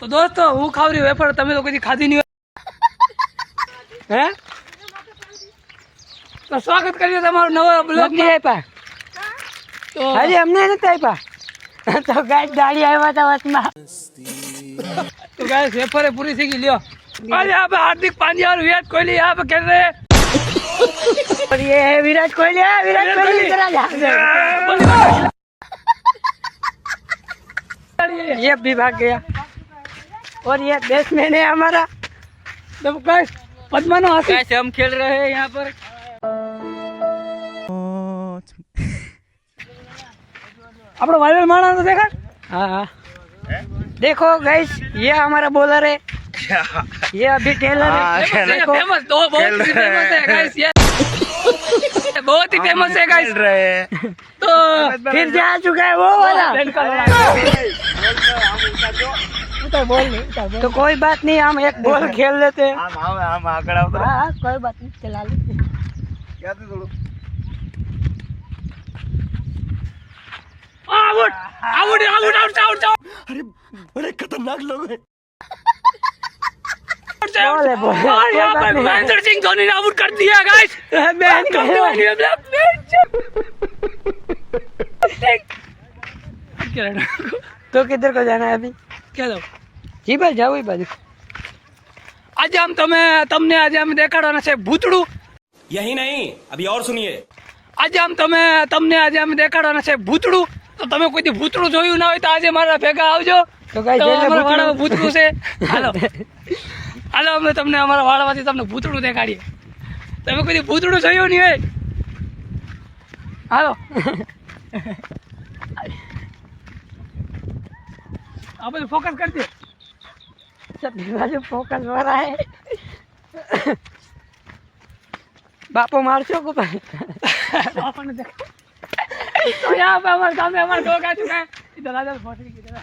તો દોસ્તો હું ખાવ રહી વેફર, તમે તો કદી ખાધી નહીં હે? તો સ્વાગત કરીએ તમારું નવા બ્લોગ નથી આપ્યા તો હજી અમને નથી આપ્યા તો ગાય ગાડી આવ્યા હતા વચમાં तो गाइस वेफर है पूरी सी की लियो। आज यहाँ पे हार्दिक पांड्या और विराट कोहली यहाँ पे खेल रहे हैं। और ये है विराट कोहली इधर आ जा। ये भी भाग गया और ये बैट्समैन है हमारा। तो गाइस पद्मानो हाथी कैसे हम खेल रहे हैं यहाँ पर। अपना वायरल माना तो देखा। हाँ हाँ देखो गाइस ये हमारा बॉलर है, ये अभी टेलर है। देखो फेमस तो बहुत ही फेमस है गाइस, ये बहुत ही फेमस है गाइस। तो फिर जा चुका है वो वाला। तो कोई बात नहीं, हम एक बॉल खेल लेते हैं। हाँ कोई बात नहीं, चला लेते। Out out out out out out. अरे बड़े खतरनाक लोग हैं। बोले बोले और यहाँ पर महेंद्र सिंह धोनी ने आउट कर दिया गाइस। तो किधर को जाना है अभी? क्या दो जी भाई जाओ ही बाजू। आज हम तमने आज हम देखाड़वाना છે ભૂતડું। यही नहीं, अभी और सुनिए। આજે તમને આજે અમે દેખાડવાના છે ભૂતડું। તો તમે કોઈ દી ભૂતડું જોયું ના હોય તો આજે મારા ભેગા આવજો। તો ગાઈસ તો એટલે અમારા ભૂતડું. વાડામાં ભૂતડું છે। હાલો હાલો અમે તમને અમારા વાડામાંથી તમને ભૂતડું દેખાડીએ। તમે કોઈ દી ભૂતડું જોયું નહીં હોય। હાલો આ બધું ફોકસ કરજે। सब बाजू फोकस हो रहा है। बापो मारशो को भाई। આપણને દેખ। તો यहाँ पे हमारे सामने हमारे लोग आ चुका है। इधर आ जाओ, फोटो की तरह।